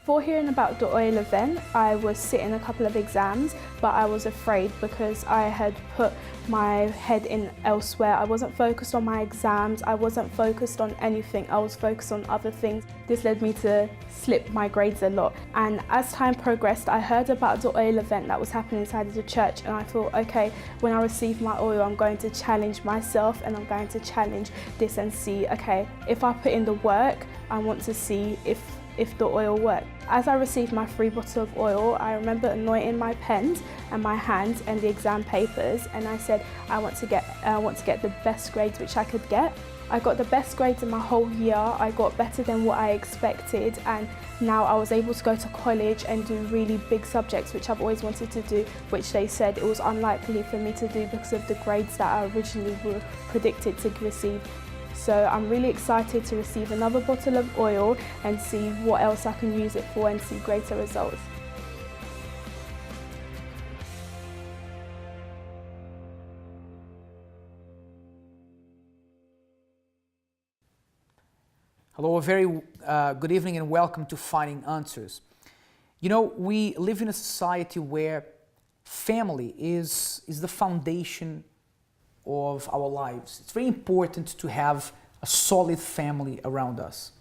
Before hearing about the oil event, I was sitting a couple of exams, but I was afraid because I had put my head in elsewhere. I wasn't focused on my exams, I wasn't focused on anything, I was focused on other things. This led me to slip my grades a lot. And as time progressed, I heard about the oil event that was happening inside of the church, and I thought, okay, when I receive my oil, I'm going to challenge myself and I'm going to challenge this and see, okay, if I put in the work, I want to see if the oil worked. As I received my free bottle of oil, I remember anointing my pens and my hands and the exam papers, and I said I want to get the best grades which I could get. I got the best grades in my whole year. I got better than what I expected, and now I was able to go to college and do really big subjects which I've always wanted to do, which they said it was unlikely for me to do because of the grades that I originally were predicted to receive. So I'm really excited to receive another bottle of oil and see what else I can use it for and see greater results. Hello, a very good evening and welcome to Finding Answers. You know, we live in a society where family is the foundation of our lives. It's very important to have a solid family around us.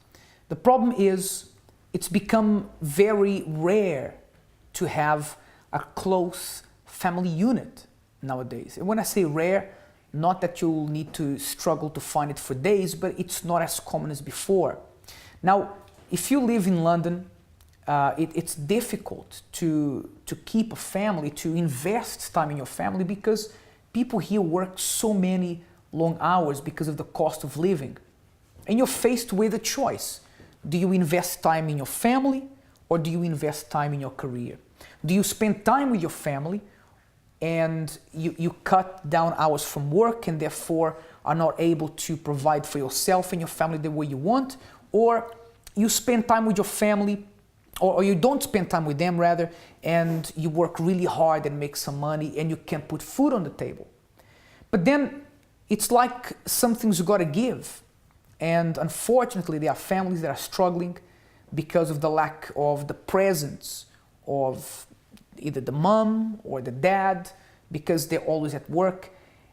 The problem is it's become very rare to have a close family unit nowadays. And when I say rare, not that you'll need to struggle to find it for days, but it's not as common as before. Now, if you live in London, it's difficult to keep a family, to invest time in your family, because people here work so many long hours because of the cost of living. And you're faced with a choice. Do you invest time in your family or do you invest time in your career? Do you spend time with your family and you cut down hours from work and therefore are not able to provide for yourself and your family the way you want? Or you spend time with your family, or you don't spend time with them rather, and you work really hard and make some money and you can put food on the table. But then it's like something's got to give. And unfortunately, there are families that are struggling because of the lack of the presence of either the mom or the dad, because they're always at work.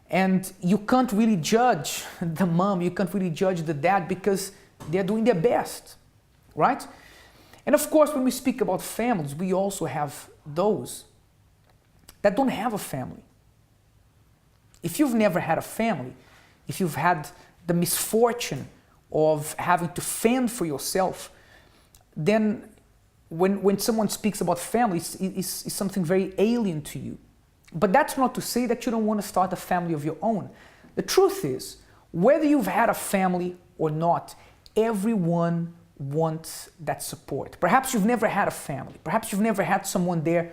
And you can't really judge the mom, you can't really judge the dad because they're doing their best, right? And of course, when we speak about families, we also have those that don't have a family. If you've never had a family, if you've had the misfortune of having to fend for yourself, then when someone speaks about family, it's something very alien to you. But that's not to say that you don't want to start a family of your own. The truth is, whether you've had a family or not, everyone wants that support. Perhaps you've never had a family. Perhaps you've never had someone there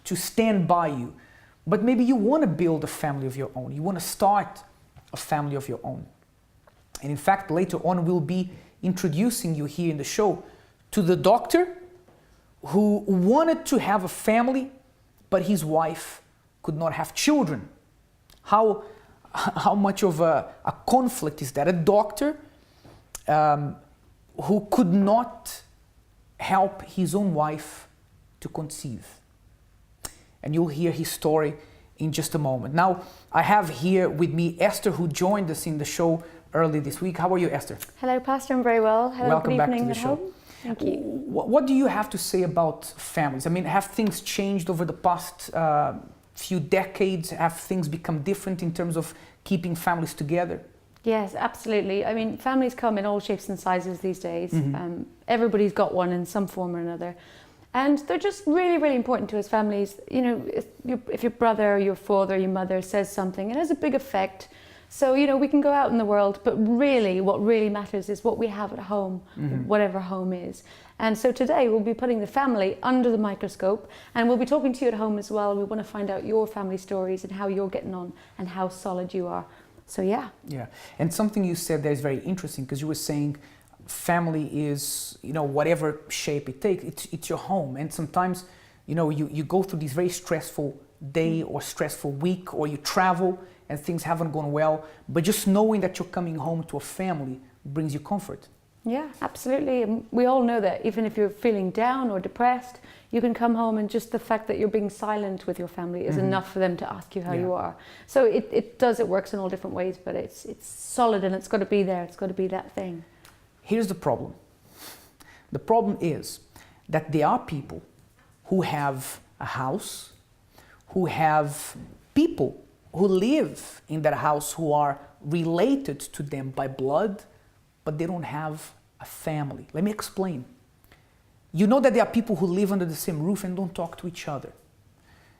to stand by you. But maybe you want to build a family of your own. You want to start a family of your own. And in fact, later on, we'll be introducing you here in the show to the doctor who wanted to have a family, but his wife could not have children. How much of a conflict is that? A doctor who could not help his own wife to conceive. And you'll hear his story in just a moment. Now, I have here with me Esther, who joined us in the show early this week. How are you, Esther? Hello, Pastor. I'm very well. Hello, welcome good back evening to the at show. home. Thank you. What do you have to say about families? I mean, have things changed over the past few decades? Have things become different in terms of keeping families together? Yes, absolutely. I mean, families come in all shapes and sizes these days. Everybody's got one in some form or another. And they're just really, really important to us families. You know, if your brother, your father, your mother says something, it has a big effect. So, you know, we can go out in the world, but really what really matters is what we have at home, whatever home is. And so today we'll be putting the family under the microscope, and we'll be talking to you at home as well. We want to find out your family stories and how you're getting on and how solid you are. So yeah. Yeah. And something you said there is very interesting, because you were saying family is, you know, whatever shape it takes, it's your home. And sometimes, you know, you go through this very stressful day or stressful week, or you travel and things haven't gone well, but just knowing that you're coming home to a family brings you comfort. Yeah, absolutely. And we all know that even if you're feeling down or depressed, you can come home and just the fact that you're being silent with your family is enough for them to ask you how you are. So it works in all different ways, but it's solid and it's got to be there. It's got to be that thing. Here's the problem. The problem is that there are people who have a house, who have people who live in that house who are related to them by blood, but they don't have a family. Let me explain. You know that there are people who live under the same roof and don't talk to each other.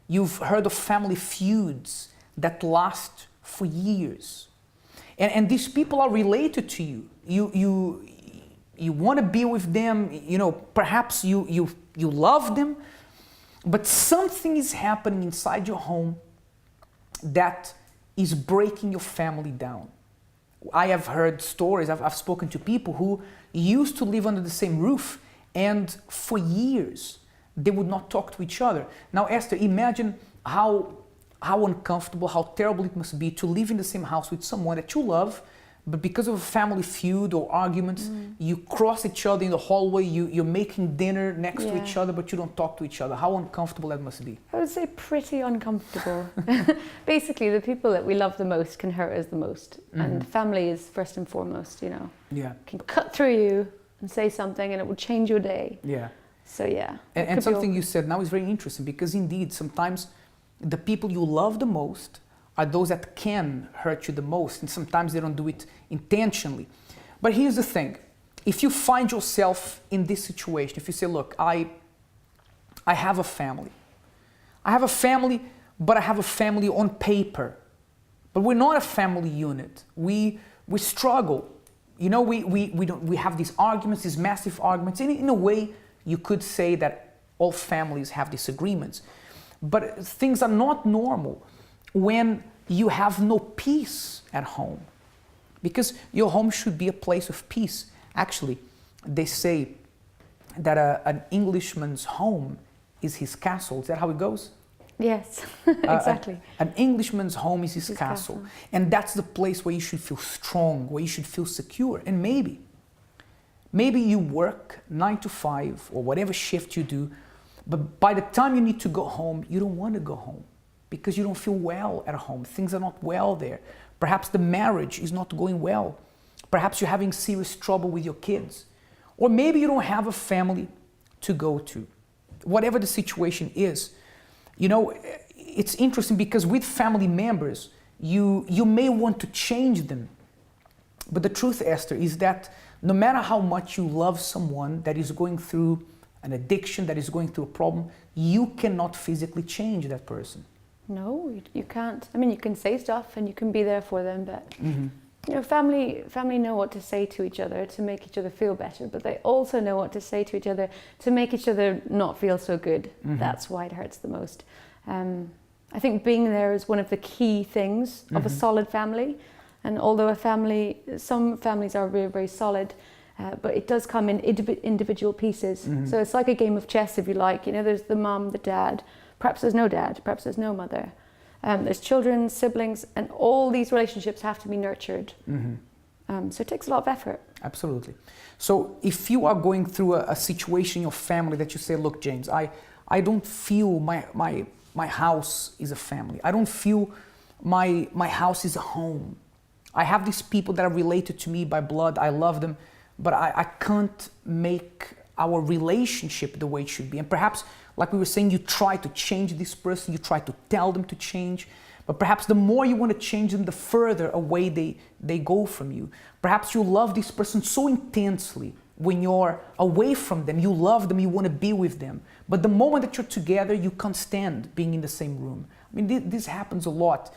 You've heard of family feuds that last for years. And these people are related to you. You want to be with them, you know, perhaps you love them, but something is happening inside your home that is breaking your family down. I have heard stories, I've spoken to people who used to live under the same roof, and for years they would not talk to each other. Now, Esther, imagine how uncomfortable, how terrible it must be to live in the same house with someone that you love, but because of a family feud or arguments, you cross each other in the hallway, you're making dinner next to each other, but you don't talk to each other. How uncomfortable that must be. I would say pretty uncomfortable. Basically, the people that we love the most can hurt us the most. And family is first and foremost, you know. Yeah. Can cut through you and say something and it will change your day. Yeah. So yeah. And something you said now is very interesting, because indeed, sometimes the people you love the most are those that can hurt you the most, and sometimes they don't do it intentionally. But here's the thing. If you find yourself in this situation, if you say, look, I have a family. I have a family, but I have a family on paper. But we're not a family unit. We struggle. You know, we have these arguments, these massive arguments. In a way, you could say that all families have disagreements. But things are not normal when you have no peace at home, because your home should be a place of peace. Actually, they say that an Englishman's home is his castle. Is that how it goes? Yes, exactly. An Englishman's home is his castle. And that's the place where you should feel strong, where you should feel secure. And maybe you work 9 to 5 or whatever shift you do, but by the time you need to go home, you don't want to go home, because you don't feel well at home. Things are not well there. Perhaps the marriage is not going well. Perhaps you're having serious trouble with your kids. Or maybe you don't have a family to go to. Whatever the situation is, you know, it's interesting because with family members, you may want to change them. But the truth, Esther, is that no matter how much you love someone that is going through an addiction, that is going through a problem, you cannot physically change that person. No, you can't. I mean, you can say stuff and you can be there for them, but you know, family know what to say to each other to make each other feel better, but they also know what to say to each other to make each other not feel so good. That's why it hurts the most. I think being there is one of the key things of a solid family. And although some families are very, very solid, but it does come in individual pieces. So it's like a game of chess, if you like. You know, there's the mum, the dad. Perhaps there's no dad, perhaps there's no mother. There's children, siblings, and all these relationships have to be nurtured. So it takes a lot of effort. Absolutely. So if you are going through a situation in your family that you say, look, James, I don't feel my house is a family. I don't feel my house is a home. I have these people that are related to me by blood. I love them, but I can't make our relationship the way it should be. And perhaps, like we were saying, you try to change this person, you try to tell them to change, but perhaps the more you want to change them, the further away they go from you. Perhaps you love this person so intensely. When you're away from them, you love them, you want to be with them. But the moment that you're together, you can't stand being in the same room. I mean, this happens a lot.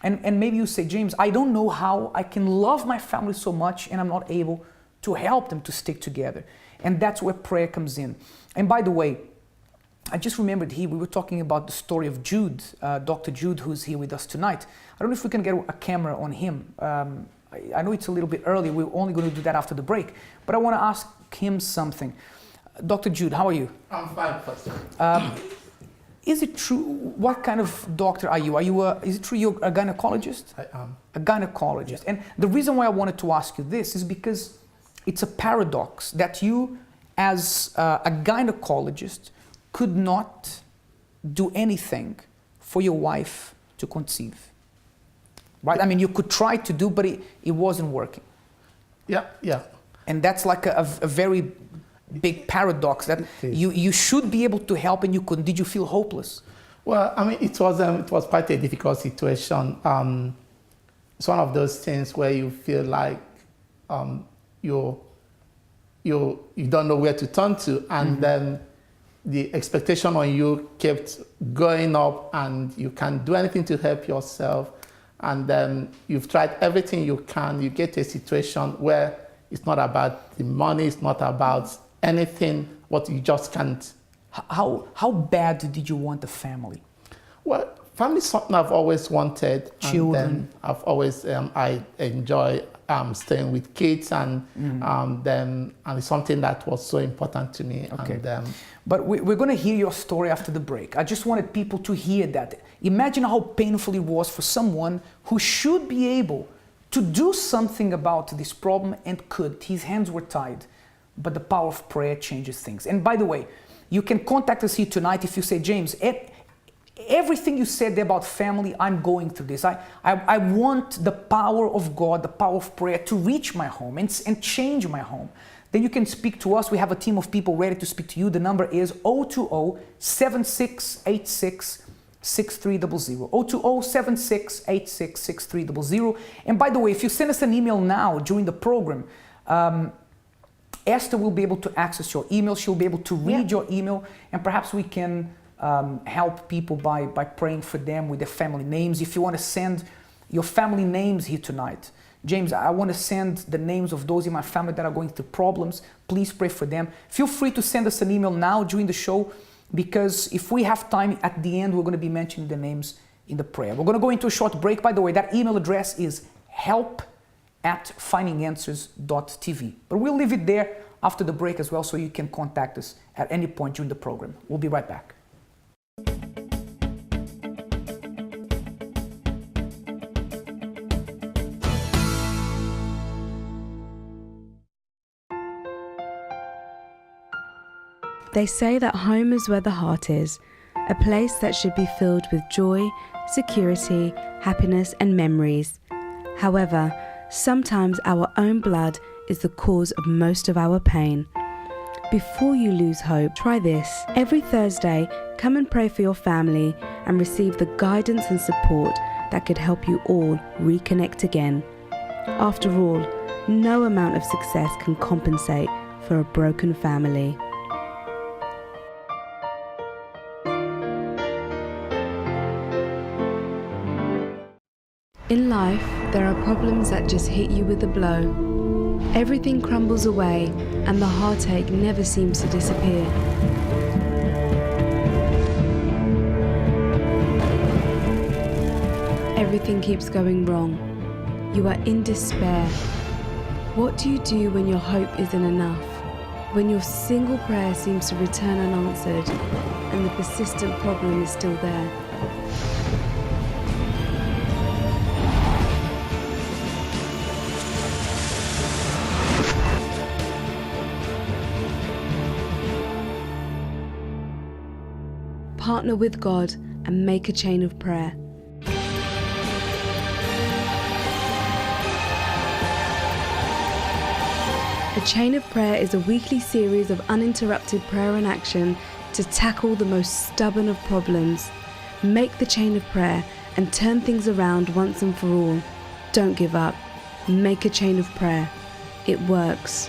And maybe you say, James, I don't know how I can love my family so much and I'm not able to help them to stick together. And that's where prayer comes in. And by the way, I just remembered we were talking about the story of Jude, Dr. Jude, who's here with us tonight. I don't know if we can get a camera on him. I know it's a little bit early. We're only going to do that after the break. But I want to ask him something. Dr. Jude, how are you? I'm fine, Pastor. Is it true? What kind of doctor are you? Is it true you're a gynecologist? I am. A gynecologist. And the reason why I wanted to ask you this is because it's a paradox that you, as a gynecologist, could not do anything for your wife to conceive. Right? I mean, you could try to do, but it wasn't working. Yeah, yeah. And that's like a very big paradox that you should be able to help and you couldn't. Did you feel hopeless? Well, I mean, it was quite a difficult situation. It's one of those things where you feel like you don't know where to turn to, and then the expectation on you kept going up, and you can't do anything to help yourself. And then you've tried everything you can. You get to a situation where it's not about the money, it's not about anything, what you just can't. How bad did you want a family? Well, family is something I've always wanted. Children. And then I've always, I enjoy staying with kids, and and it's something that was so important to me. Okay. And, but we're going to hear your story after the break. I just wanted people to hear that. Imagine how painful it was for someone who should be able to do something about this problem and could. His hands were tied, but the power of prayer changes things. And by the way, you can contact us here tonight if you say, James, everything you said about family, I'm going through this. I want the power of God, the power of prayer to reach my home and change my home. Then you can speak to us. We have a team of people ready to speak to you. The number is 020-7686-6300. 020-7686-6300. And by the way, if you send us an email now during the program, Esther will be able to access your email. She'll be able to read your email, and perhaps we can help people by praying for them with their family names. If you want to send your family names here tonight, James, I want to send the names of those in my family that are going through problems. Please pray for them. Feel free to send us an email now during the show, because if we have time at the end, we're going to be mentioning the names in the prayer. We're going to go into a short break. By the way, that email address is help@findinganswers.tv. But we'll leave it there after the break as well, so you can contact us at any point during the program. We'll be right back. They say that home is where the heart is, a place that should be filled with joy, security, happiness, and memories. However, sometimes our own blood is the cause of most of our pain. Before you lose hope, try this. Every Thursday, come and pray for your family and receive the guidance and support that could help you all reconnect again. After all, no amount of success can compensate for a broken family. In life, there are problems that just hit you with a blow. Everything crumbles away, and the heartache never seems to disappear. Everything keeps going wrong. You are in despair. What do you do when your hope isn't enough? When your single prayer seems to return unanswered, and the persistent problem is still there? Partner with God and make a chain of prayer. A Chain of Prayer is a weekly series of uninterrupted prayer and action to tackle the most stubborn of problems. Make the chain of prayer and turn things around once and for all. Don't give up. Make a chain of prayer. It works.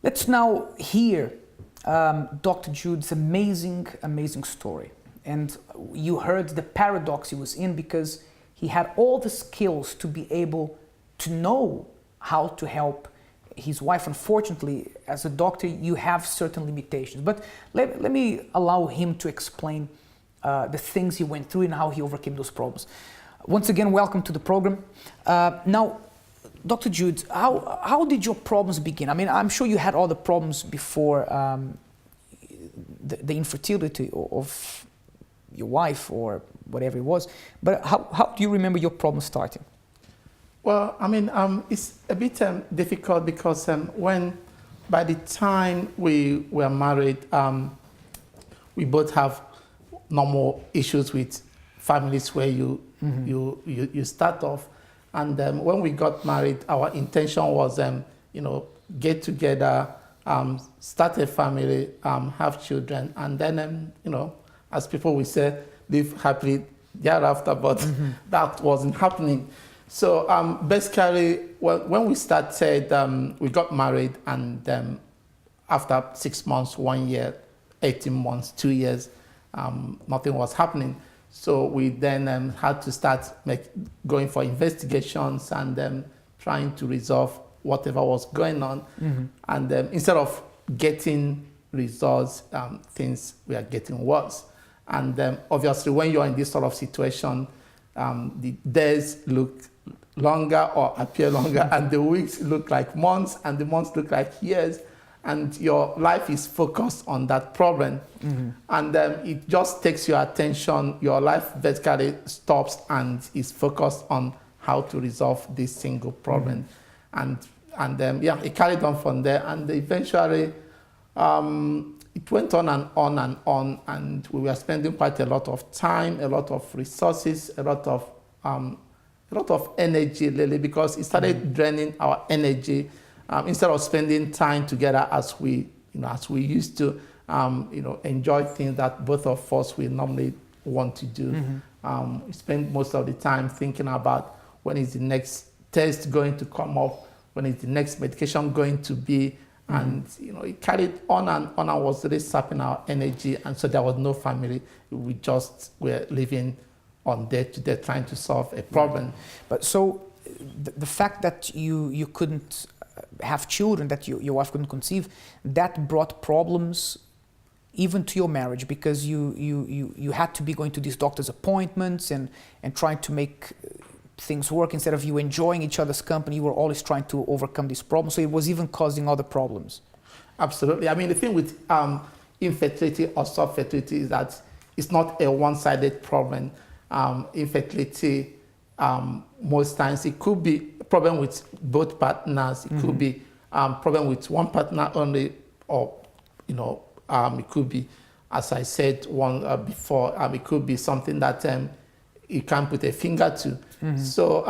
Let's now hear Dr. Jude's amazing story. And you heard the paradox he was in, because he had all the skills to be able to know how to help his wife. Unfortunately, as a doctor, you have certain limitations. But let me allow him to explain the things he went through and how he overcame those problems. Once again, welcome to the program. Now, Dr. Jude, how did your problems begin? I mean, I'm sure you had all the problems before the infertility of your wife or whatever it was, but how do you remember your problem starting? Well, I mean, it's a bit difficult because by the time we were married, we both have normal issues with families where you start off. And when we got married, our intention was, get together, start a family, have children, and then, as people will say, live happily thereafter, but that wasn't happening. So basically, when we started, we got married, and after 6 months, 1 year, 18 months, 2 years, nothing was happening. So we then had to start going for investigations and trying to resolve whatever was going on. And instead of getting results, things were getting worse. And obviously, when you're in this sort of situation, the days look longer or appear longer, and the weeks look like months, and the months look like years, and your life is focused on that problem. And it just takes your attention. Your life basically stops and is focused on how to resolve this single problem. And it carried on from there, and eventually it went on and on and on, and we were spending quite a lot of time, a lot of resources, a lot of energy, really, because it started draining our energy. Instead of spending time together as we used to, enjoy things that both of us we normally want to do. We spend most of the time thinking about when is the next test going to come up, when is the next medication going to be, and it carried on and on and was really sapping our energy, and so there was no family. We just were living on day to day trying to solve a problem. But so the fact that you couldn't have children, that your wife couldn't conceive, that brought problems even to your marriage, because you had to be going to these doctor's appointments and trying to make things work. Instead of you enjoying each other's company, you were always trying to overcome these problems. So it was even causing other problems. Absolutely. I mean, the thing with infertility or subfertility is that it's not a one-sided problem. Infertility, most times it could be a problem with both partners. It could be problem with one partner only, or it could be, as I said before, it could be something that you can't put a finger to. So,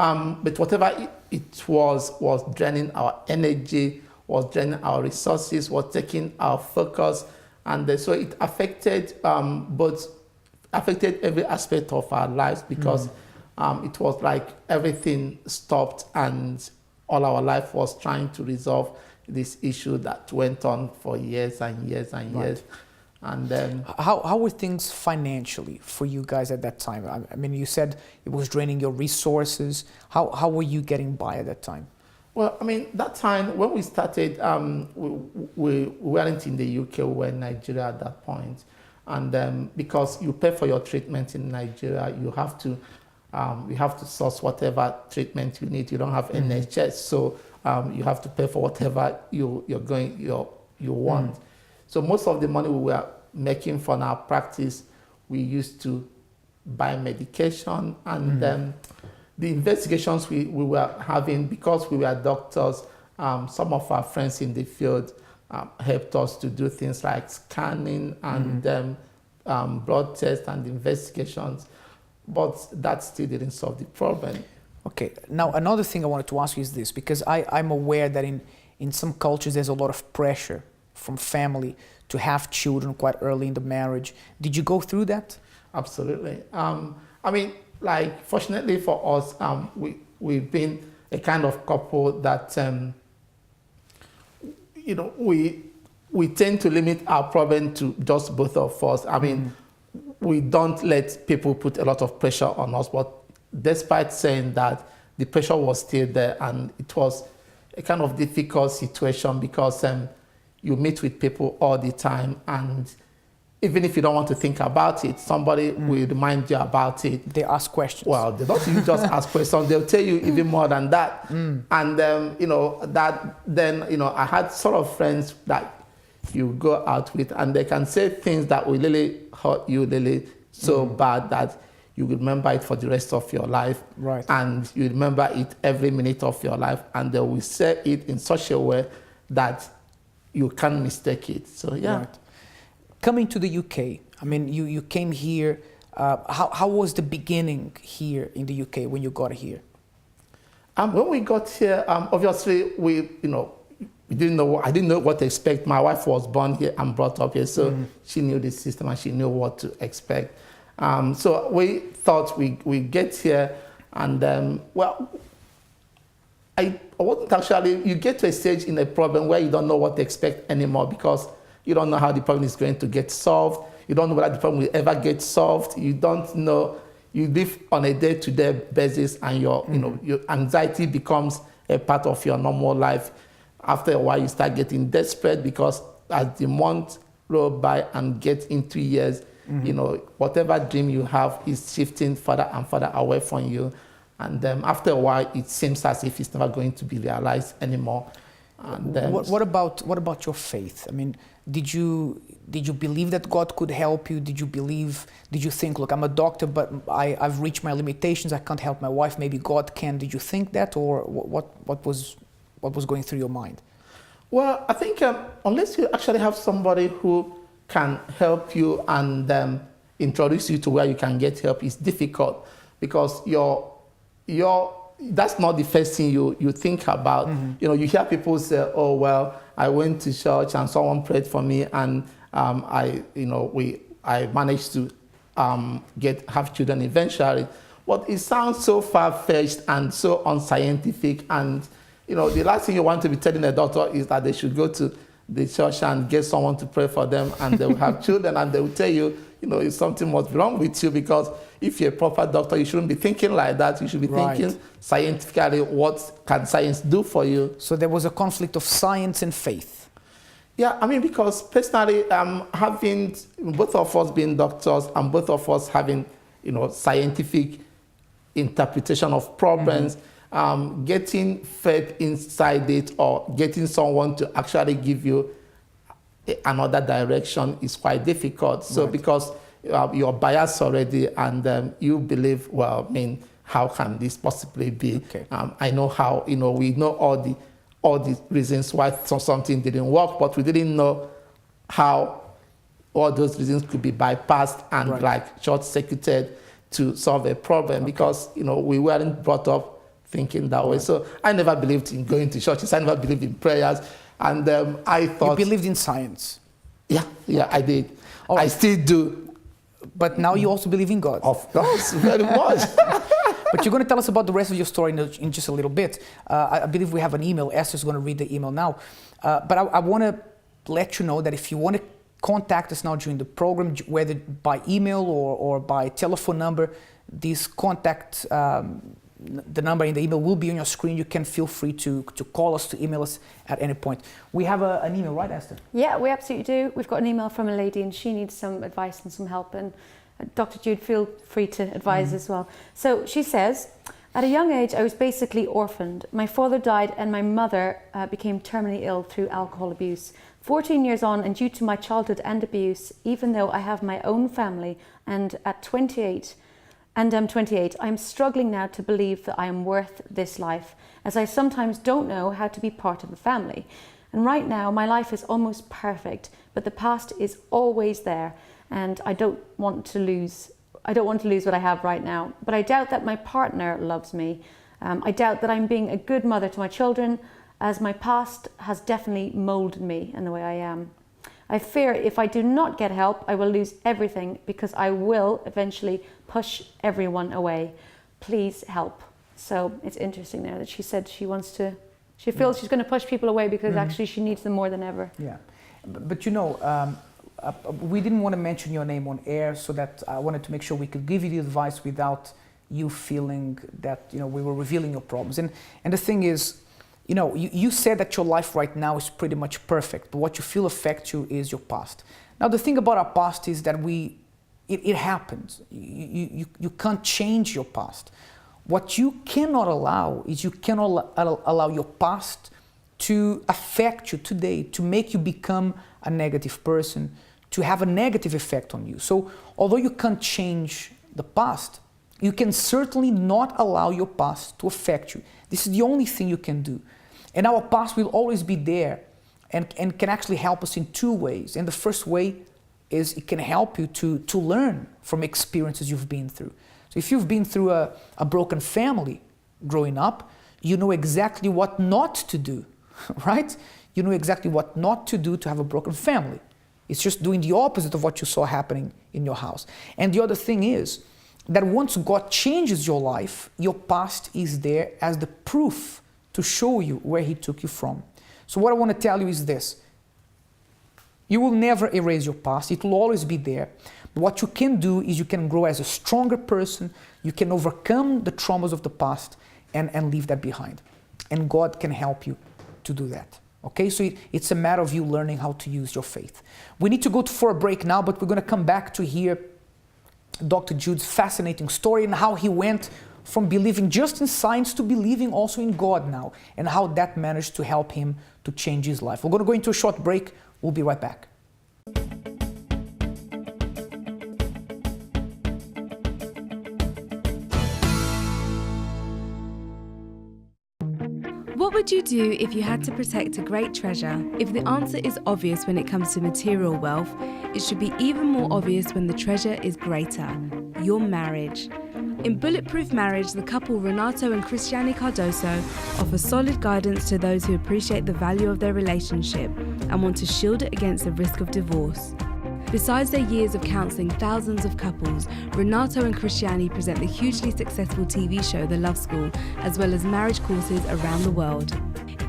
but whatever it was draining our energy, was draining our resources, was taking our focus, and so it affected affected every aspect of our lives, because it was like everything stopped, and all our life was trying to resolve this issue that went on for years and years and years. And then how were things financially for you guys at that time? I mean, you said it was draining your resources. How were you getting by at that time? Well, I mean, that time when we started, we weren't in the UK, we were in Nigeria at that point. And because you pay for your treatment in Nigeria, you have to source whatever treatment you need. You don't have NHS, so you have to pay for whatever you want. So most of the money we were making from our practice, we used to buy medication, and the investigations we were having, because we were doctors, some of our friends in the field helped us to do things like scanning and blood tests and investigations, but that still didn't solve the problem. Okay, now another thing I wanted to ask you is this, because I'm aware that in some cultures there's a lot of pressure from family to have children quite early in the marriage. Did you go through that? Absolutely. I mean, like, fortunately for us, we've been a kind of couple that we tend to limit our problem to just both of us. I mean, we don't let people put a lot of pressure on us, but despite saying that, the pressure was still there, and it was a kind of difficult situation because you meet with people all the time, and even if you don't want to think about it, somebody will remind you about it. They ask questions. Well, they don't even just ask questions, they'll tell you even more than that. And I had sort of friends that you go out with, and they can say things that will really hurt you really so bad that you remember it for the rest of your life. Right. And you remember it every minute of your life, and they will say it in such a way that you can't mistake it. So, yeah. Right. Coming to the UK, I mean, you came here. How was the beginning here in the UK when you got here? When we got here, obviously we didn't know. I didn't know what to expect. My wife was born here and brought up here, so she knew the system and she knew what to expect. So we thought we get here, and I wasn't actually. You get to a stage in a problem where you don't know what to expect anymore because you don't know how the problem is going to get solved. You don't know whether the problem will ever get solved. You don't know. You live on a day-to-day basis, and your anxiety becomes a part of your normal life. After a while, you start getting desperate because as the months roll by and get into years, whatever dream you have is shifting further and further away from you. And after a while, it seems as if it's never going to be realized anymore. And what about your faith? I mean, did you believe that God could help you? Did you think, look, I'm a doctor, but I've reached my limitations. I can't help my wife. Maybe God can. Did you think that, or what was going through your mind? Well, I think unless you actually have somebody who can help you and introduce you to where you can get help, it's difficult because that's not the first thing you think about. You hear people say, "Oh well, I went to church and someone prayed for me, and I managed to have children eventually." But it sounds so far-fetched and so unscientific. And the last thing you want to be telling a doctor is that they should go to the church and get someone to pray for them, and they will have children, and they will tell you, if something must be wrong with you, because if you're a proper doctor, you shouldn't be thinking like that. You should be thinking scientifically, what can science do for you? So there was a conflict of science and faith. Yeah, I mean, because personally, having both of us being doctors and both of us having, scientific interpretation of problems, getting faith inside it or getting someone to actually give you another direction is quite difficult. So because you're biased already and you believe, well, I mean, how can this possibly be? Okay. I know how, we know all the reasons why something didn't work, but we didn't know how all those reasons could be bypassed and short-circuited to solve a problem because, we weren't brought up thinking that way. So I never believed in going to churches. I never believed in prayers. And I thought... You believed in science? Yeah, I did. Right. I still do. But now you also believe in God? Of course, very much. But you're going to tell us about the rest of your story in just a little bit. I believe we have an email. Esther's going to read the email now. But I want to let you know that if you want to contact us now during the program, whether by email or by telephone number, this contact... the number in the email will be on your screen. You can feel free to call us, to email us at any point. We have an email, right, Esther? Yeah, we absolutely do. We've got an email from a lady and she needs some advice and some help. And Dr. Jude, feel free to advise as well. So she says, at a young age, I was basically orphaned. My father died and my mother became terminally ill through alcohol abuse. 14 years on, and due to my childhood and abuse, even though I have my own family and I'm 28, I'm struggling now to believe that I am worth this life, as I sometimes don't know how to be part of a family. And right now, my life is almost perfect, but the past is always there, and I don't want to lose what I have right now. But I doubt that my partner loves me. I doubt that I'm being a good mother to my children, as my past has definitely molded me in the way I am. I fear if I do not get help, I will lose everything because I will eventually push everyone away. Please help. So it's interesting there that she said she wants to She feels she's going to push people away because actually she needs them more than ever. Yeah, but you know, we didn't want to mention your name on air, so that I wanted to make sure we could give you the advice without you feeling that, you know, we were revealing your problems. And the thing is, you know, you said that your life right now is pretty much perfect, but what you feel affects you is your past. Now, the thing about our past is that it happens. You can't change your past. What you cannot allow is you cannot allow your past to affect you today, to make you become a negative person, to have a negative effect on you. So although you can't change the past, you can certainly not allow your past to affect you. This is the only thing you can do. And our past will always be there and can actually help us in two ways. And the first way is it can help you to learn from experiences you've been through. So if you've been through a broken family growing up, you know exactly what not to do, right? You know exactly what not to do to have a broken family. It's just doing the opposite of what you saw happening in your house. And the other thing is that once God changes your life, your past is there as the proof to show you where He took you from. So what I want to tell you is this. You will never erase your past. It will always be there. But what you can do is you can grow as a stronger person. You can overcome the traumas of the past and leave that behind. And God can help you to do that. Okay, so it's a matter of you learning how to use your faith. We need to go for a break now, but we're going to come back to hear Dr. Jude's fascinating story and how he went from believing just in science to believing also in God now, and how that managed to help him to change his life. We're going to go into a short break. We'll be right back. What would you do if you had to protect a great treasure? If the answer is obvious when it comes to material wealth, it should be even more obvious when the treasure is greater: your marriage. In Bulletproof Marriage, the couple Renato and Cristiane Cardoso offer solid guidance to those who appreciate the value of their relationship and want to shield it against the risk of divorce. Besides their years of counselling thousands of couples, Renato and Cristiane present the hugely successful TV show The Love School, as well as marriage courses around the world.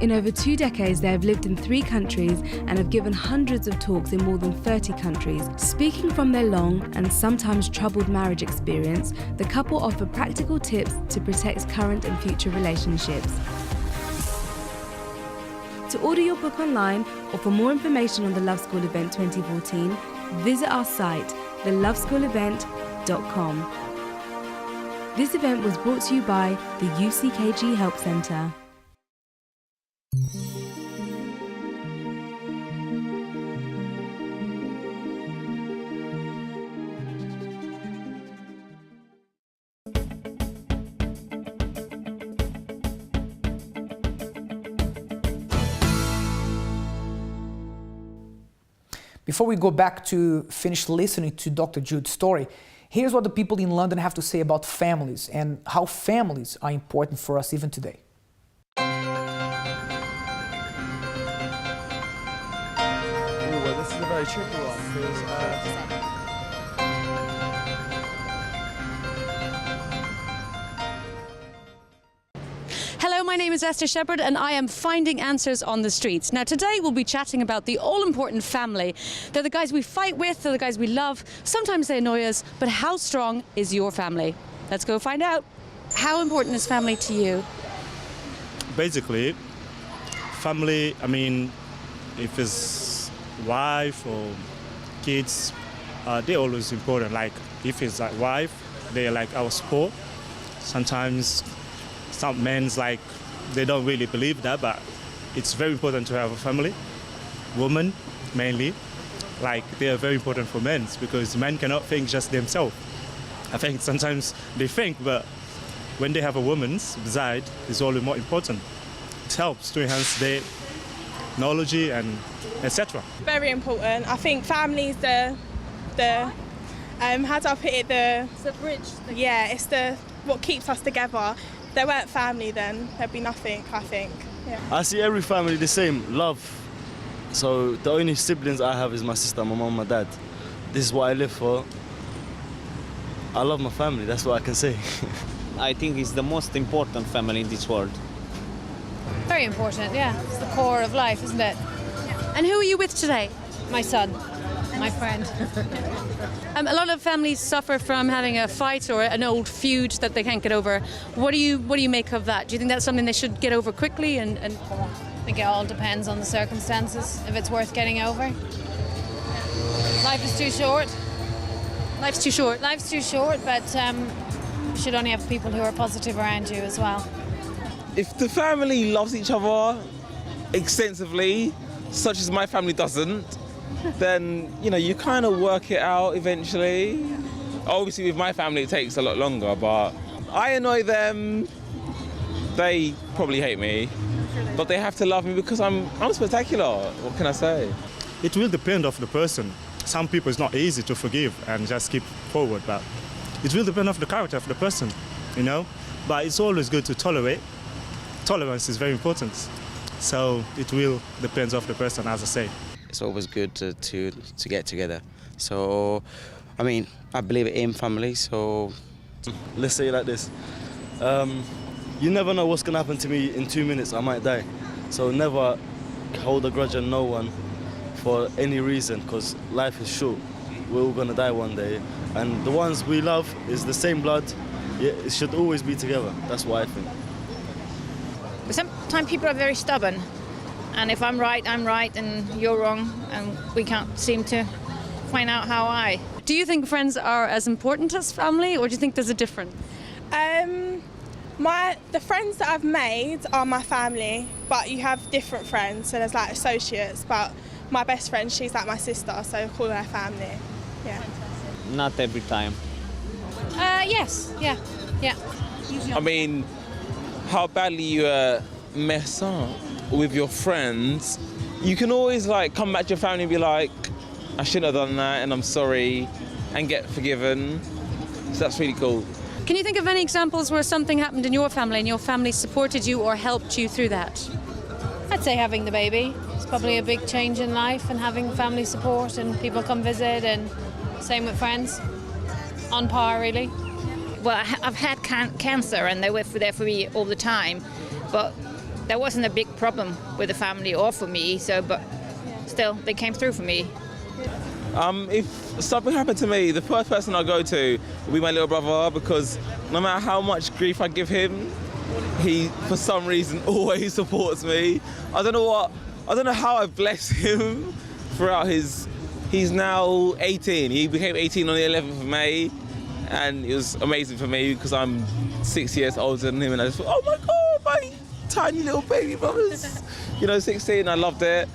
In over 2 decades, they have lived in 3 countries and have given hundreds of talks in more than 30 countries. Speaking from their long and sometimes troubled marriage experience, the couple offer practical tips to protect current and future relationships. To order your book online or for more information on the Love School event 2014, visit our site, theloveschoolevent.com. This event was brought to you by the UCKG Help Centre. Before we go back to finish listening to Dr. Jude's story, here's what the people in London have to say about families and how families are important for us even today. Well, this is a very tricky one because Hello, my name is Esther Shepherd and I am finding answers on the streets. Now today we'll be chatting about the all-important family. They're the guys we fight with, they're the guys we love. Sometimes they annoy us, but how strong is your family? Let's go find out. How important is family to you? Basically, family, I mean, if it's wife or kids, they're always important. Like if it's like wife, they're like our support. Sometimes some men's like they don't really believe that, but it's very important to have a family. Women mainly, like they are very important for men because men cannot think just themselves. I think sometimes they think, but when they have a woman's beside, it's all the more important. It helps to enhance their knowledge and etc. Very important. I think family's the how do I put it, It's a bridge. yeah, it's what keeps us together. If there weren't family, then there'd be nothing, I think. Yeah. I see every family the same, love. So the only siblings I have is my sister, my mom, my dad. This is what I live for. I love my family, that's what I can say. I think it's the most important family in this world. Very important, yeah. It's the core of life, isn't it? And who are you with today? My son, my friend. A lot of families suffer from having a fight or an old feud that they can't get over. What do you make of that? Do you think that's something they should get over quickly? And I think it all depends on the circumstances, if it's worth getting over. Life is too short. Life's too short. Life's too short, but you should only have people who are positive around you as well. If the family loves each other extensively, such as my family doesn't, then, you know, you kind of work it out eventually. Obviously, with my family, it takes a lot longer, but I annoy them. They probably hate me, but they have to love me because I'm spectacular. What can I say? It will depend of the person. Some people it's not easy to forgive and just keep forward, but it will depend on the character of the person, you know. But it's always good to tolerate. Tolerance is very important. So it will depend on the person, as I say. It's always good to get together. So, I mean, I believe in family, so... Let's say it like this. You never know what's going to happen to me in 2 minutes. I might die. So never hold a grudge on no one for any reason, because life is short. We're all going to die one day. And the ones we love is the same blood. Yeah, it should always be together. That's what I think. But sometimes people are very stubborn. And if I'm right, and you're wrong, and we can't seem to find out how I. Do you think friends are as important as family, or do you think there's a difference? The friends that I've made are my family, but you have different friends, so there's like associates, but my best friend, she's like my sister, so I call her family. Yeah. Not every time. Yes, yeah. I mean, how badly you mess up with your friends, you can always like come back to your family and be like, I shouldn't have done that and I'm sorry, and get forgiven. So that's really cool. Can you think of any examples where something happened in your family and your family supported you or helped you through that? I'd say having the baby. It's probably a big change in life, and having family support and people come visit, and same with friends. On par, really. Well, I've had cancer, and they were there for me all the time, but there wasn't a big problem with the family or for me. So, but still, they came through for me. If something happened to me, the first person I go to will be my little brother, because no matter how much grief I give him, he, for some reason, always supports me. I don't know how I bless him throughout he's now 18. He became 18 on the 11th of May, and it was amazing for me because I'm 6 years older than him, and I just thought, oh my God, my tiny little baby brother's, 16. I loved it.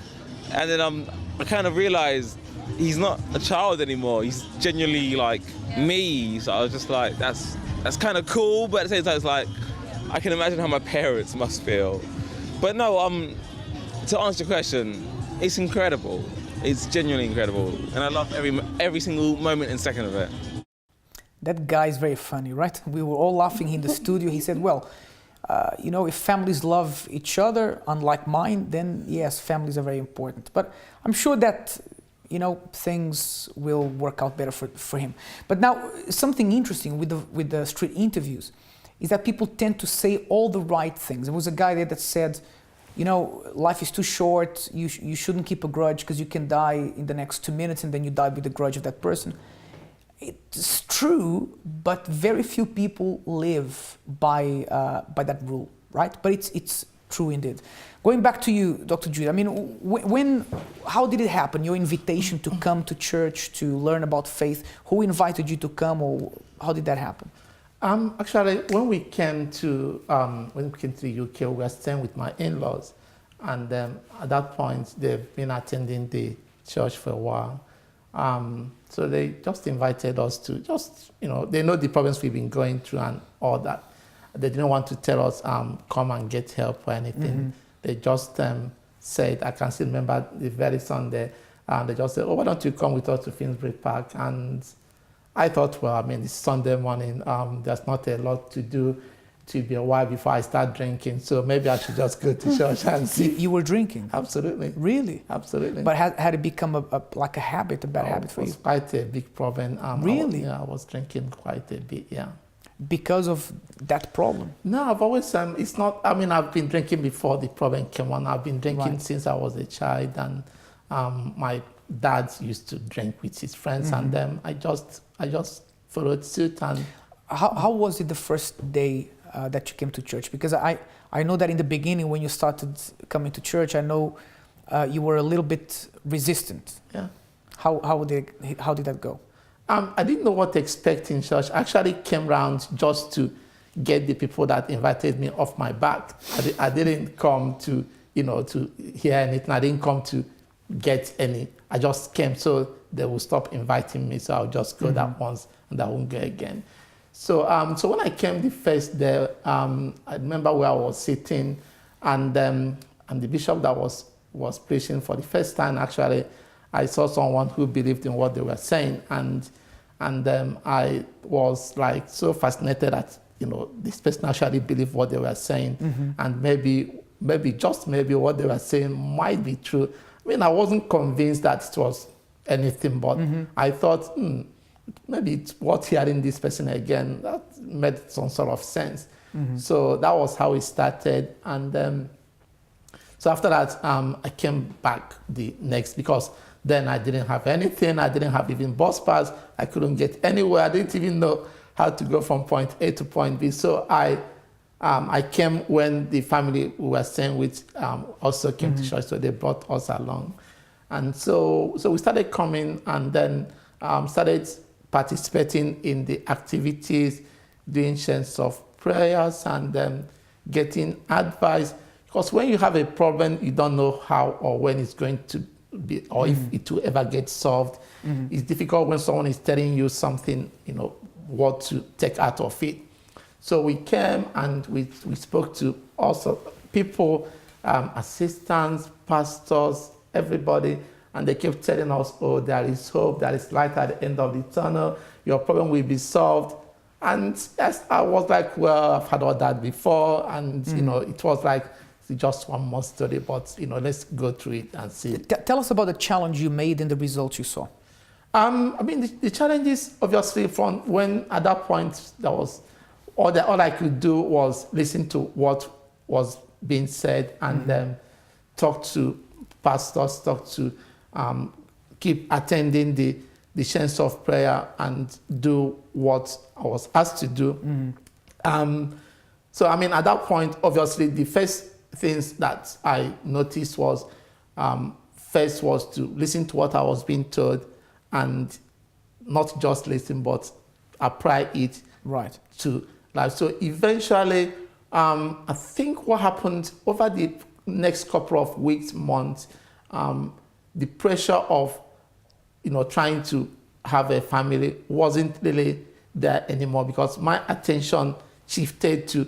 And then I kind of realized he's not a child anymore. He's genuinely like me. So I was just like, that's kind of cool, but at the same time, it's like, I can imagine how my parents must feel. But no, to answer your question, it's incredible. It's genuinely incredible. And I love every single moment and second of it. That guy is very funny, right? We were all laughing in the studio. He said, well, if families love each other, unlike mine, then yes, families are very important. But I'm sure that, things will work out better for him. But now, something interesting with the street interviews is that people tend to say all the right things. There was a guy there that said, life is too short, you shouldn't keep a grudge because you can die in the next 2 minutes and then you die with the grudge of that person. It's true, but very few people live by that rule, right? But it's true indeed. Going back to you, Dr. Jude, I mean, how did it happen? Your invitation to come to church to learn about faith, who invited you to come, or how did that happen? Actually, when we came to the UK, we were staying with my in-laws, and at that point, they've been attending the church for a while. So they just invited us to they know the problems we've been going through and all that. They didn't want to tell us, come and get help or anything. Mm-hmm. They just said, I can still remember the very Sunday, they just said, oh, why don't you come with us to Finsbury Park? And I thought, well, it's Sunday morning, there's not a lot to do to be a while before I start drinking, so maybe I should just go to church and see. You were drinking? Absolutely. Really? Absolutely. But had it become a bad habit for you? It was quite a big problem. Really? I was drinking quite a bit, yeah. because of that problem? No, I've always, it's not, I mean, I've been drinking before the problem came on. I've been drinking since I was a child, and my dad used to drink with his friends, and I just followed suit. And how was it the first day that you came to church? Because I know that in the beginning when you started coming to church, I know you were a little bit resistant. Yeah. How did that go? I didn't know what to expect in church. I actually came around just to get the people that invited me off my back. I didn't come to, to hear anything. I didn't come to get any. I just came so they will stop inviting me. So I'll just go that once and I won't go again. So when I came the first day, I remember where I was sitting, and the bishop that was preaching for the first time, actually, I saw someone who believed in what they were saying, and I was like so fascinated that this person actually believed what they were saying, and maybe just maybe what they were saying might be true. I mean, I wasn't convinced that it was anything, but I thought maybe it's worth hearing this person again. That made some sort of sense. So that was how it started, and so after that, I came back the next, because then I didn't have anything. I didn't have even bus pass. I couldn't get anywhere. I didn't even know how to go from point A to point B. So I came when the family we were staying with also came to church, so they brought us along. And so we started coming, and then started participating in the activities, doing shares of prayers, and getting advice. Because when you have a problem, you don't know how or when it's going to be, or if it will ever get solved. It's difficult when someone is telling you something, what to take out of it. So we came and we spoke to also people, assistants, pastors, everybody, and they kept telling us, oh, there is hope, there is light at the end of the tunnel, your problem will be solved. And yes, I was like, well, I've had all that before, and it was like, it's just one more story, but let's go through it and see. Tell us about the challenge you made and the results you saw. I mean, the challenges, obviously, from when at that point there was all I could do was listen to what was being said, and talk to pastors, keep attending the chance of prayer, and do what I was asked to do. So I mean, at that point, obviously, the first things that I noticed was, first was to listen to what I was being told, and not just listen, but apply it to life. So eventually, I think what happened over the next couple of weeks, months, the pressure of, trying to have a family wasn't really there anymore, because my attention shifted to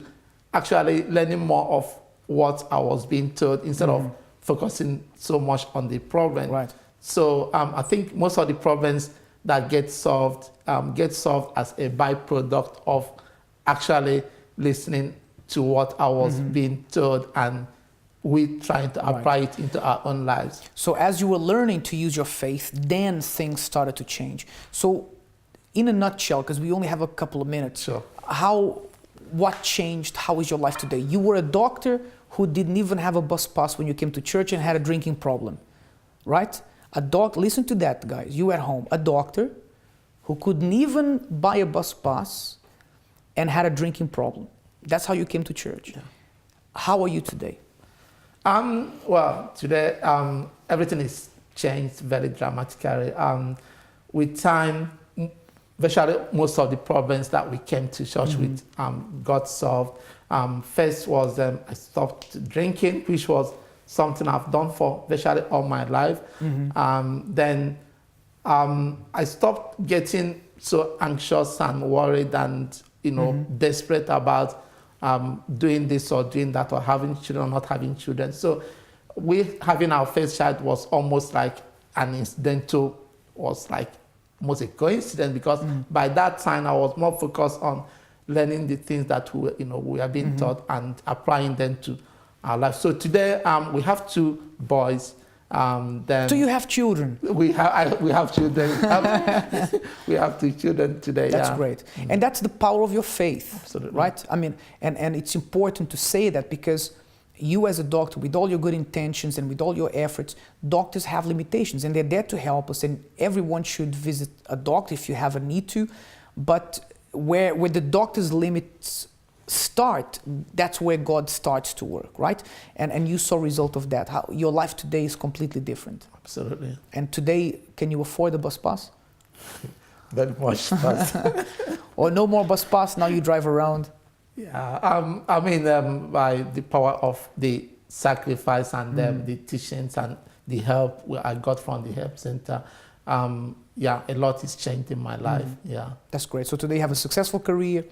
actually learning more of what I was being told, instead of focusing so much on the problem. So I think most of the problems that get solved as a byproduct of actually listening to what I was being told, and we trying to apply it into our own lives. So as you were learning to use your faith, then things started to change. So in a nutshell, because we only have a couple of minutes, what changed? How is your life today? You were a doctor who didn't even have a bus pass when you came to church and had a drinking problem, right? Listen to that, guys. You at home, a doctor who couldn't even buy a bus pass and had a drinking problem. That's how you came to church. How are you today? Well, today everything is changed very dramatically. With time, virtually most of the problems that we came to church with got solved. First was I stopped drinking, which was something I've done for virtually all my life. Then I stopped getting so anxious and worried and desperate about doing this or doing that, or having children or not having children. So having our first child was almost like an incidental, was like almost a coincidence, because by that time I was more focused on learning the things that we are being taught and applying them to our life. So today we have 2 boys, Then Do you have children? we have children. We have 2 children today. That's yeah. great. And that's the power of your faith, Absolutely. right? I mean, and it's important to say that because you as a doctor, with all your good intentions and with all your efforts, doctors have limitations and they're there to help us, and everyone should visit a doctor if you have a need to. But where the doctor's limits start, that's where God starts to work, right? And you saw a result of that. How your life today is completely different. Absolutely. And today, can you afford a bus pass? Very much. But Or no more bus pass, now you drive around? yeah, I mean, by the power of the sacrifice and the teachings and the help I got from the help center, yeah, a lot is changed in my life. Yeah, That's great. So today you have a successful career,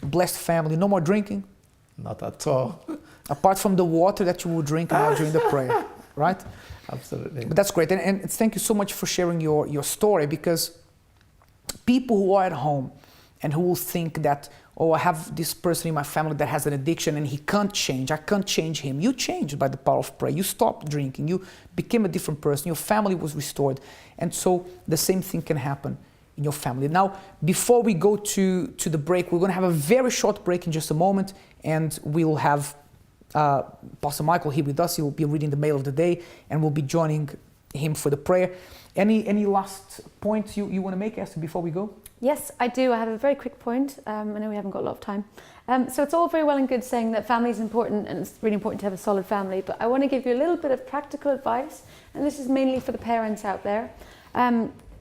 blessed family, no more drinking, not at all. apart from the water that you will drink now during the prayer, right? Absolutely. But that's great. And thank you so much for sharing your story, because people who are at home and who will think that, oh, I have this person in my family that has an addiction and he can't change, I can't change him. You changed by the power of prayer. You stopped drinking. You became a different person. Your family was restored. And so the same thing can happen in your family. Now, before we go to the break, we're going to have a very short break in just a moment, and we'll have Pastor Michael here with us. He will be reading the mail of the day, and we'll be joining him for the prayer. Any last points you want to make, Esther, before we go? Yes, I do. I have a very quick point. I know we haven't got a lot of time. So it's all very well and good saying that family is important and it's really important to have a solid family, but I want to give you a little bit of practical advice, and this is mainly for the parents out there.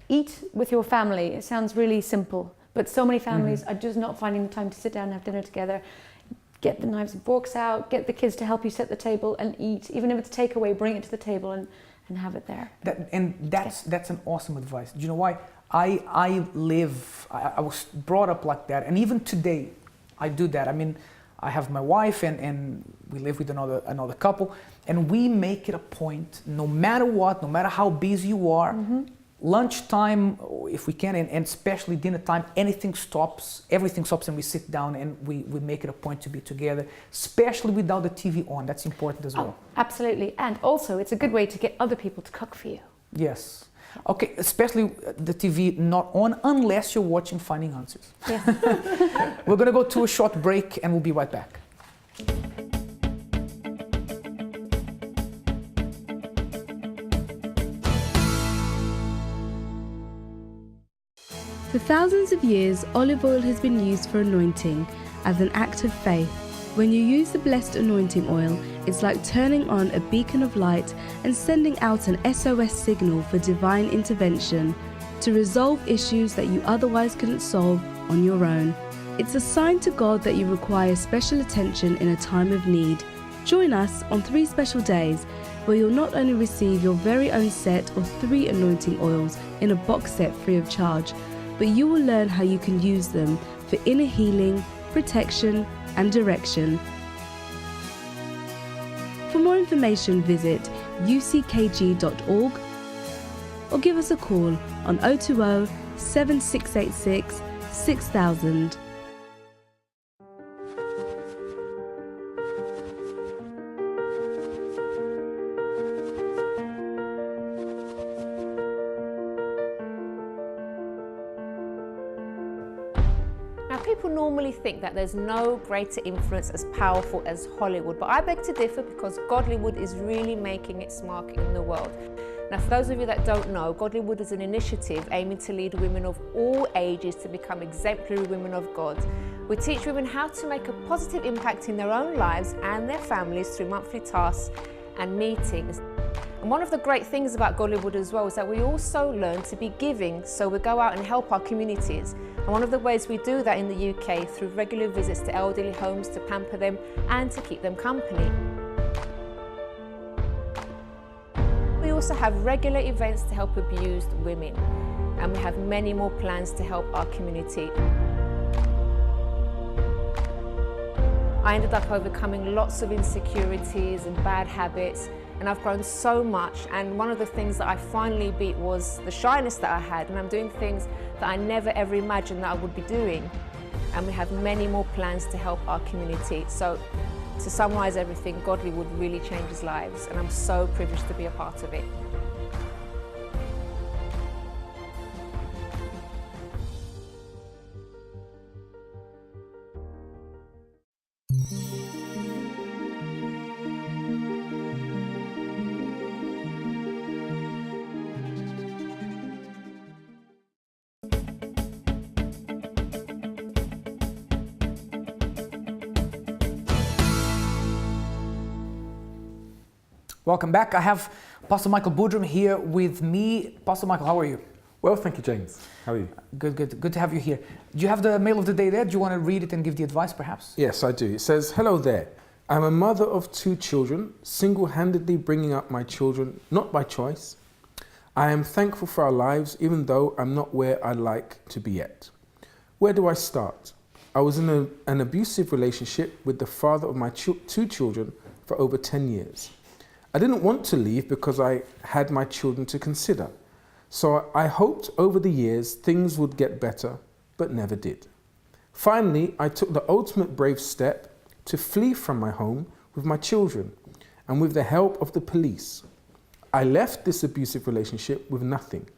Eat with your family. It sounds really simple, but so many families are just not finding the time to sit down and have dinner together. Get the knives and forks out, get the kids to help you set the table and eat. Even if it's takeaway, bring it to the table and have it there. That's an awesome advice. Do you know why? I was brought up like that, and even today I do that. I mean, I have my wife and we live with another couple, and we make it a point, no matter what, no matter how busy you are, lunchtime, if we can, and especially dinner time, everything stops, and we sit down and we make it a point to be together, especially without the TV on. That's important as well. Absolutely. And also, it's a good way to get other people to cook for you. Yes. Okay, especially the TV not on unless you're watching Finding Answers. Yeah. We're going to go to a short break and we'll be right back. For thousands of years, olive oil has been used for anointing as an act of faith. When you use the blessed anointing oil, it's like turning on a beacon of light and sending out an SOS signal for divine intervention to resolve issues that you otherwise couldn't solve on your own. It's a sign to God that you require special attention in a time of need. Join us on 3 special days where you'll not only receive your very own set of 3 anointing oils in a box set free of charge, but you will learn how you can use them for inner healing, protection, and direction. For more information, visit uckg.org or give us a call on 020 7686 6000. People normally think that there's no greater influence as powerful as Hollywood, but I beg to differ because Godlywood is really making its mark in the world. Now, for those of you that don't know, Godlywood is an initiative aiming to lead women of all ages to become exemplary women of God. We teach women how to make a positive impact in their own lives and their families through monthly tasks and meetings. And one of the great things about Godlywood as well is that we also learn to be giving, so we go out and help our communities. And one of the ways we do that in the UK through regular visits to elderly homes to pamper them and to keep them company. We also have regular events to help abused women, and we have many more plans to help our community. I ended up overcoming lots of insecurities and bad habits, and I've grown so much, and one of the things that I finally beat was the shyness that I had, and I'm doing things that I never ever imagined that I would be doing. And we have many more plans to help our community. So To summarise everything, Godlywood really changes lives, and I'm so privileged to be a part of it. Welcome back. I have Pastor Michael Boodram here with me. Pastor Michael, how are you? Well, thank you, James. How are you? Good to have you here. Do you have the mail of the day there? Do you want to read it and give the advice, perhaps? Yes, I do. It says, "Hello there. I'm a mother of 2 children, single-handedly bringing up my children, not by choice. I am thankful for our lives, even though I'm not where I'd like to be yet. Where do I start? I was in an abusive relationship with the father of my 2 children for over 10 years. I didn't want to leave because I had my children to consider. So I hoped over the years things would get better, but never did. Finally, I took the ultimate brave step to flee from my home with my children and with the help of the police. I left this abusive relationship with nothing.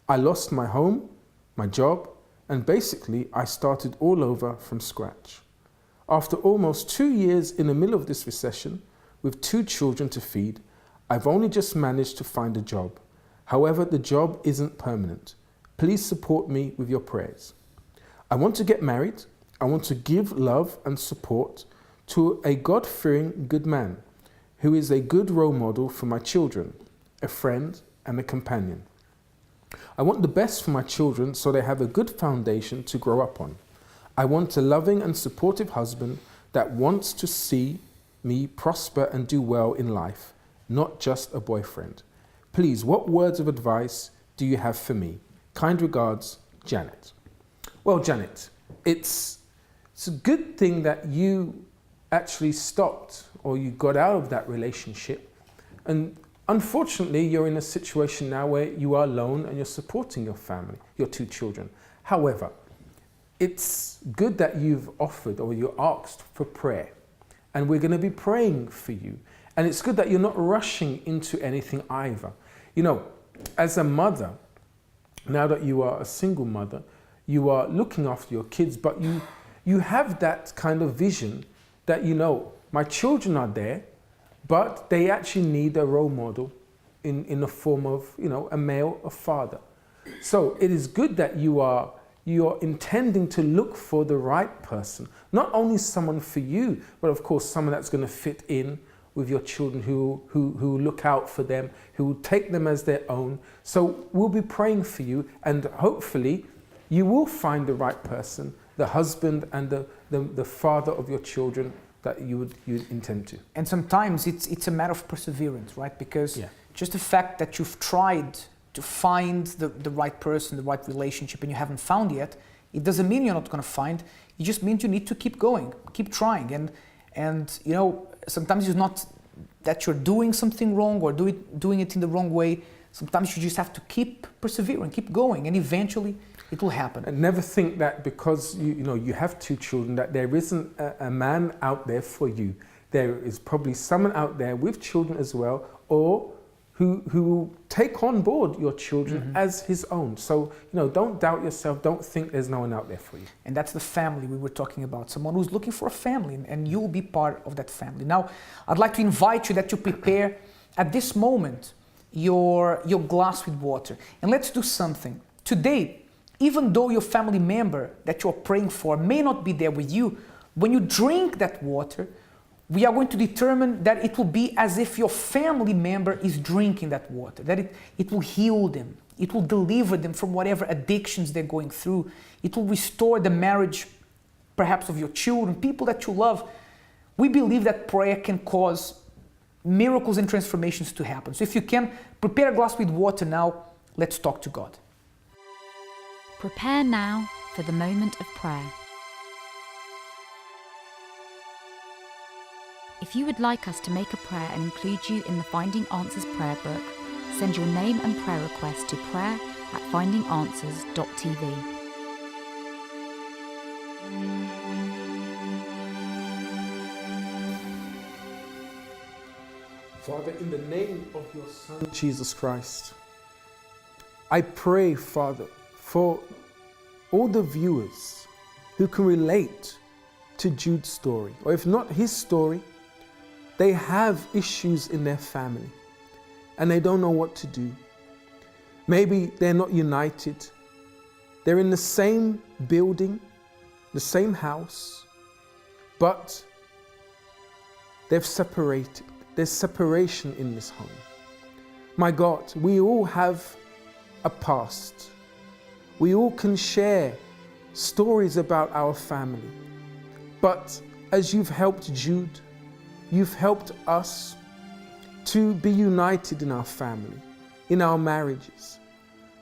I lost my home, my job, and basically I started all over from scratch. After almost 2 years in the middle of this recession, with 2 children to feed, I've only just managed to find a job. However, the job isn't permanent. Please support me with your prayers. I want to get married. I want to give love and support to a God-fearing good man who is a good role model for my children, a friend and a companion. I want the best for my children so they have a good foundation to grow up on. I want a loving and supportive husband that wants to see me prosper and do well in life, not just a boyfriend. Please, what words of advice do you have for me? Kind regards, Janet." Well, Janet, it's a good thing that you actually stopped or you got out of that relationship. And unfortunately, you're in a situation now where you are alone and you're supporting your family, your 2 children. However, it's good that you've offered or you asked for prayer. And we're going to be praying for you. And it's good that you're not rushing into anything either. You know, as a mother, now that you are a single mother, you are looking after your kids, but you have that kind of vision that, you know, my children are there, but they actually need a role model in the form of, you know, a male, a father. So it is good that you're intending to look for the right person, not only someone for you, but of course someone that's going to fit in with your children, who look out for them, who will take them as their own. So we'll be praying for you, and hopefully you will find the right person, the husband and the father of your children that you intend to. And sometimes it's a matter of perseverance, right? Because just the fact that you've tried to find the right person, the right relationship, and you haven't found yet, it doesn't mean you're not going to find. It just means you need to keep going, keep trying. And you know, sometimes it's not that you're doing something wrong or doing it in the wrong way. Sometimes you just have to keep persevering, keep going, and eventually it will happen. And never think that because you have 2 children that there isn't a man out there for you. There is probably someone out there with children as well, or who will take on board your children as his own. So, don't doubt yourself. Don't think there's no one out there for you. And that's the family we were talking about. Someone who's looking for a family, and you'll be part of that family. Now, I'd like to invite you that you prepare at this moment your glass with water. And let's do something. Today, even though your family member that you're praying for may not be there with you, when you drink that water, we are going to determine that it will be as if your family member is drinking that water, that it will heal them, it will deliver them from whatever addictions they're going through, it will restore the marriage, perhaps of your children, people that you love. We believe that prayer can cause miracles and transformations to happen. So if you can, prepare a glass with water now, let's talk to God. Prepare now for the moment of prayer. If you would like us to make a prayer and include you in the Finding Answers prayer book, send your name and prayer request to prayer@findinganswers.tv. Father, in the name of your Son, Jesus Christ, I pray, Father, for all the viewers who can relate to Jude's story, or if not his story, they have issues in their family and they don't know what to do. Maybe they're not united. They're in the same building, the same house, but they've separated. There's separation in this home. My God, we all have a past. We all can share stories about our family. But as you've helped Jude, you've helped us to be united in our family, in our marriages.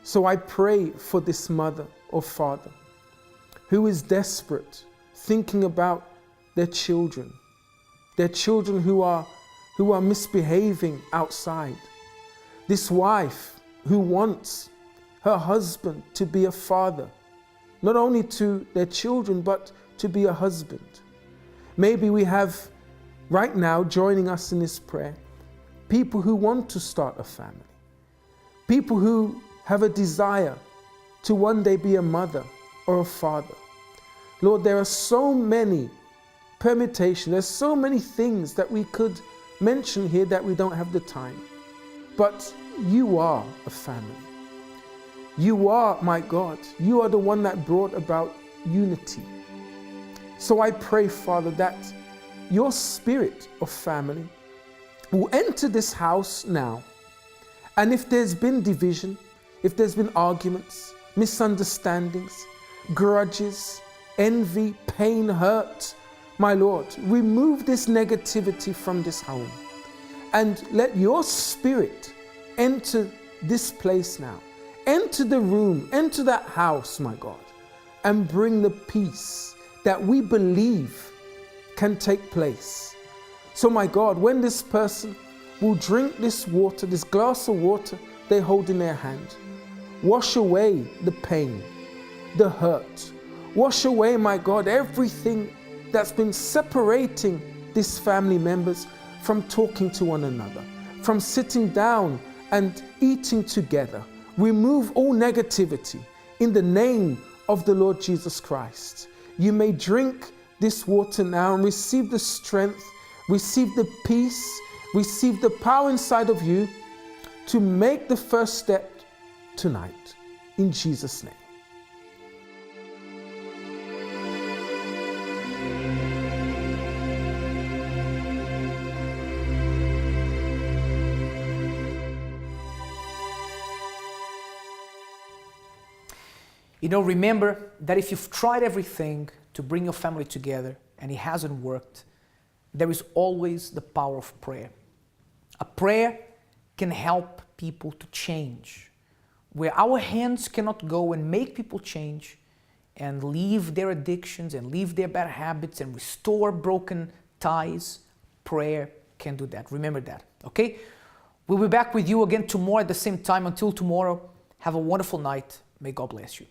So I pray for this mother or father who is desperate, thinking about their children who are misbehaving outside. This wife who wants her husband to be a father, not only to their children, but to be a husband. Maybe we have right now joining us in this prayer, people who want to start a family, people who have a desire to one day be a mother or a father. Lord, there are so many permutations, there's so many things that we could mention here that we don't have the time. But you are a family. You are, my God, you are the one that brought about unity. So I pray, Father, that your spirit of family will enter this house now. And if there's been division, if there's been arguments, misunderstandings, grudges, envy, pain, hurt, my Lord, remove this negativity from this home and let your spirit enter this place now. Enter the room, enter that house, my God, and bring the peace that we believe can take place. So, my God, when this person will drink this water, this glass of water they hold in their hand, wash away the pain, the hurt. Wash away, my God, everything that's been separating these family members from talking to one another, from sitting down and eating together. Remove all negativity in the name of the Lord Jesus Christ. You may drink this water now and receive the strength, receive the peace, receive the power inside of you to make the first step tonight. In Jesus' name. You know, remember that if you've tried everything to bring your family together and it hasn't worked, there is always the power of prayer. A prayer can help people to change. Where our hands cannot go and make people change and leave their addictions and leave their bad habits and restore broken ties, prayer can do that. Remember that, okay? We'll be back with you again tomorrow at the same time. Until tomorrow, have a wonderful night. May God bless you.